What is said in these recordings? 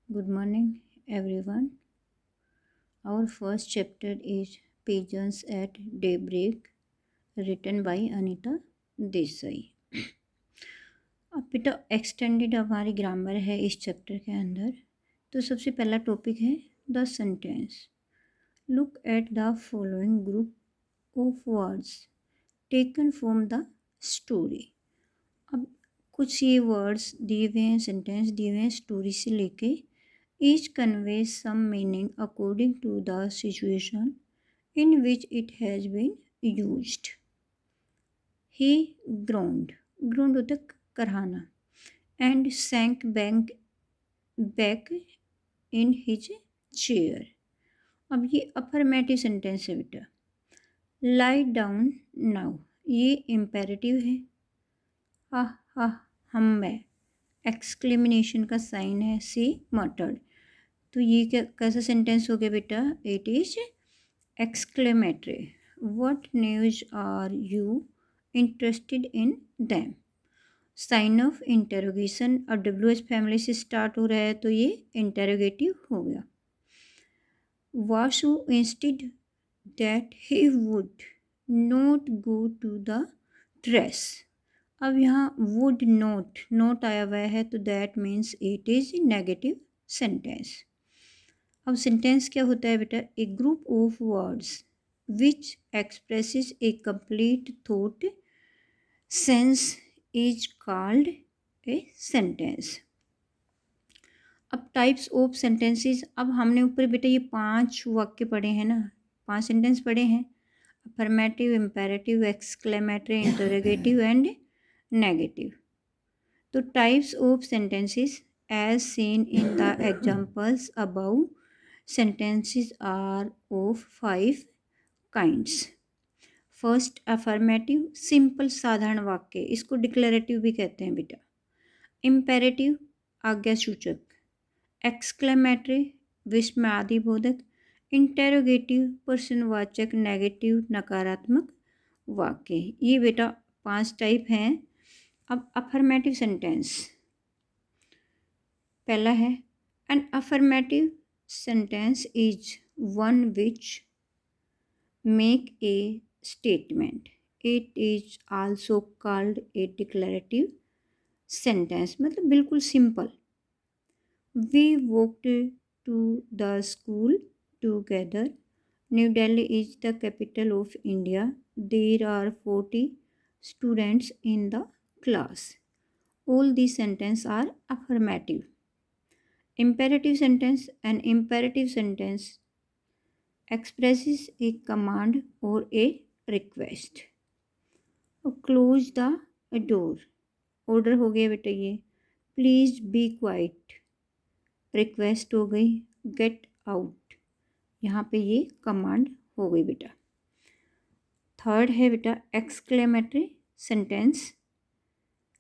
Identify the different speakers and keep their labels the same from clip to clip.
Speaker 1: Good morning, everyone. Our first chapter is Pigeons at Daybreak, written by Anita Desai. अब बेटा extended हमारी grammar है इस chapter के अंदर। तो सबसे पहला टॉपिक है the sentence. Look at the following group of words taken from the story. अब कुछ ये वर्ड्स दिए हुए हैं, सेंटेंस दिए हुए हैं स्टोरी से लेके। Each conveys some meaning according to the situation in which it has been used. He groaned. Groaned होता है कराहना. And sank back in his chair. अब ये अफर्मेटिव सेंटेंस है बेटा. Lie down now. ये इम्पेरेटिव है. हा हम मैं एक्सक्लेमिनेशन का साइन है. सी मटर्ड. तो ये कैसा सेंटेंस हो गया बेटा? It is exclamatory. What news are you interested in them? Sign of interrogation और WH फैमिली से स्टार्ट हो रहा है तो ये इंटेरोगेटिव हो गया. Vasu instead that he would not go to the dress. अब यहाँ वुड नोट आया हुआ है तो that means it is negative sentence. अब सेंटेंस क्या होता है बेटा? A group of words which expresses a complete thought sense is called a sentence. अब टाइप्स ऑफ सेंटेंसेस. अब हमने ऊपर बेटा ये 5 वाक्य पढ़े हैं ना, 5 सेंटेंस पढ़े हैं. Affirmative, imperative, exclamatory, interrogative and negative. तो types of sentences as seen in the examples above. Sentences are of 5 kinds. First affirmative, simple साधारण वाक्य, इसको डिक्लेरेटिव भी कहते हैं बेटा. इम्पेरेटिव, आज्ञा सूचक. एक्सक्लेमेटरी, विस्मयादिबोधक. इंटेरोगेटिव, प्रश्नवाचक, नेगेटिव, नकारात्मक वाक्य. ये बेटा 5 टाइप हैं. अब अफर्मेटिव सेंटेंस पहला है an affirmative sentence is one which make a statement. It is also called a declarative sentence. मतलब बिल्कुल simple. We walked to the school together. New Delhi is the capital of India. There are 40 students in the class. All these sentences are affirmative. Imperative sentence. An imperative sentence expresses a command or a request. Close the door. Order हो गया बेटा ये. Please be quiet. Request हो गई. Get out. यहाँ पे ये command हो गई बेटा. थर्ड है बेटा exclamatory sentence.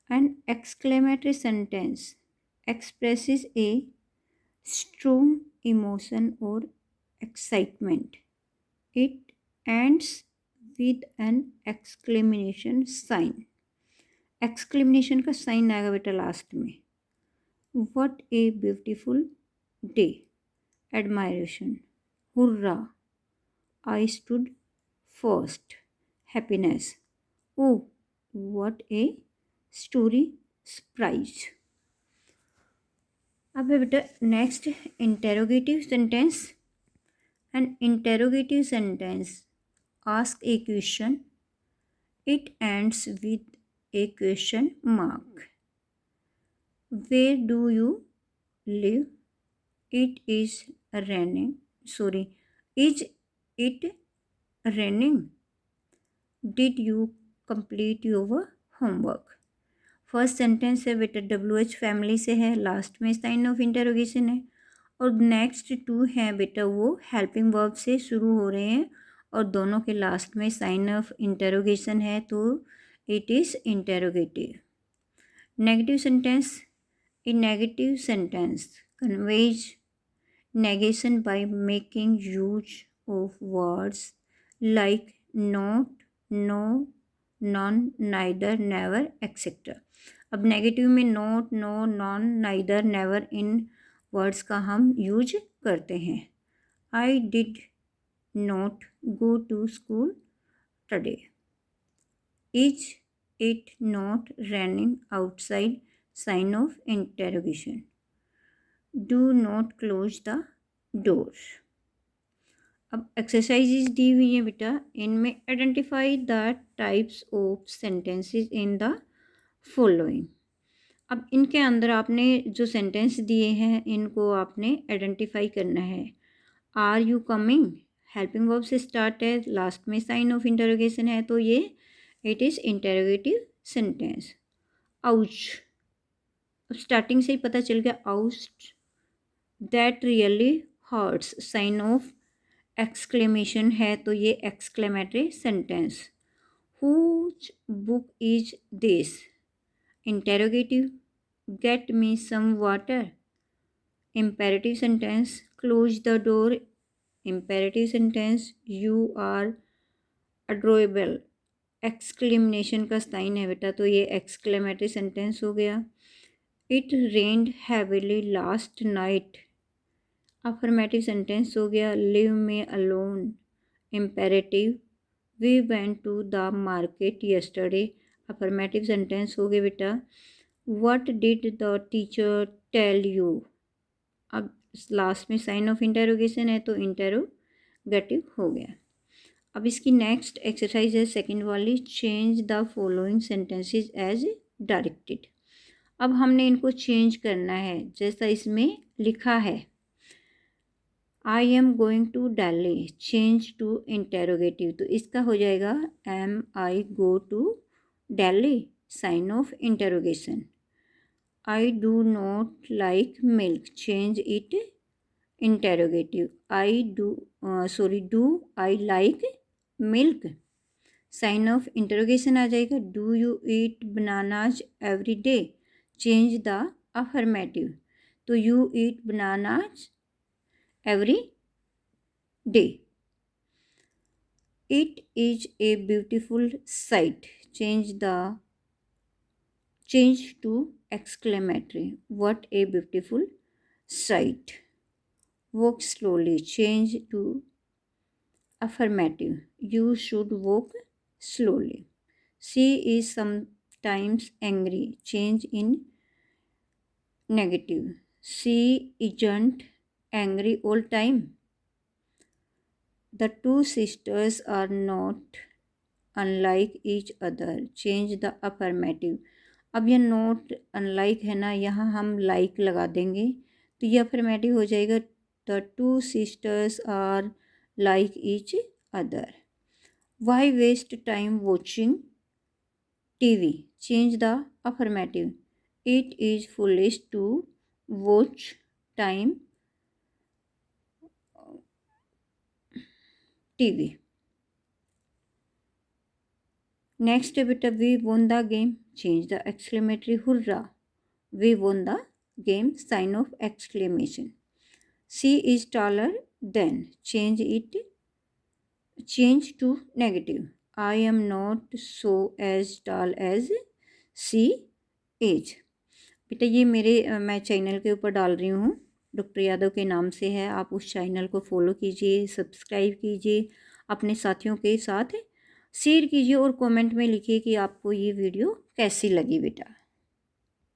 Speaker 1: An exclamatory sentence expresses a strong emotion or excitement. It ends with an exclamation sign. Exclamation का साइन आएगा बेटा लास्ट में. What a beautiful day. Admiration. Hurrah. I stood first. Happiness. Oh what a story. Surprise. अब है बेटा next interrogative sentence. An interrogative sentence ask a question. It ends with a question mark. Where do you live. It is raining. Sorry, is it raining. Did you complete your homework. First sentence है बेटा WH family से है, last में sign of interrogation है. और next 2 हैं बेटा वो हेल्पिंग वर्ब से शुरू हो रहे हैं और दोनों के लास्ट में साइन ऑफ इंटरोगेशन है तो it is interrogative. Negative sentence. A negative sentence conveys negation by making use of words like not, no, none, neither, never, etc. अब नेगेटिव में not, no, non, neither, never इन words का हम use करते हैं। I did not go to school today. Is it not raining outside, sign of interrogation. Do not close the door. अब exercises दी हुई हैं बेटा, इनमें identify the types of sentences in the following. अब इनके अंदर आपने जो सेंटेंस दिए हैं इनको आपने आइडेंटिफाई करना है। Are you coming, helping verb से स्टार्ट है, लास्ट में साइन ऑफ इंटरोगेशन है, तो ये it is interrogative sentence. Ouch, अब स्टार्टिंग से ही पता चल गया, ouch that really hurts, sign of exclamation है, तो ये exclamatory sentence. Whose book is this, interrogative. Get me some water, imperative sentence. Close the door, imperative sentence. You are adorable, exclamation का साइन है बेटा, तो ये एक्सक्लेमेटरी सेंटेंस हो गया। It rained heavily last night, affirmative sentence हो गया। Leave me alone, imperative. We went to the market yesterday, affirmative sentence हो गया बेटा। What did the teacher tell you, अब लास्ट में साइन ऑफ इंटरोगेशन है, तो इंटरोगेटिव हो गया। अब इसकी नेक्स्ट एक्सरसाइज है सेकंड वाली, change the following sentences as directed. अब हमने इनको चेंज करना है जैसा इसमें लिखा है। I am going to Delhi, change to interrogative, तो इसका हो जाएगा am I go to Delhi, sign of interrogation. I do not like milk, change it interrogative. Do I like milk, sign of interrogation आ जाएगा। Do you eat bananas every day, change the affirmative, तो you eat bananas every day. It is a beautiful sight, change to exclamatory, what a beautiful sight। Walk slowly, change to affirmative, you should walk slowly। She is sometimes angry, change in negative, she isn't angry all time। The two sisters are not unlike each other, change the affirmative। अब ये note unlike है ना, यहाँ हम like लगा देंगे तो ये अफर्मेटिव हो जाएगा। The two sisters are like each other. Why waste time watching TV, change the affirmative, it is foolish to watch time TV. Next है बेटा, we won the game, change the exclamatory, hurrah, we won the game, sign of exclamation. She is taller than, change to negative, I am not so as tall as she is. बेटा ये मैं channel के ऊपर डाल रही हूँ, doctor Yadav के नाम से है, आप उस चैनल को फॉलो कीजिए, सब्सक्राइब कीजिए, अपने साथियों के साथ शेयर कीजिए और कमेंट में लिखिए कि आपको ये वीडियो कैसी लगी बेटा।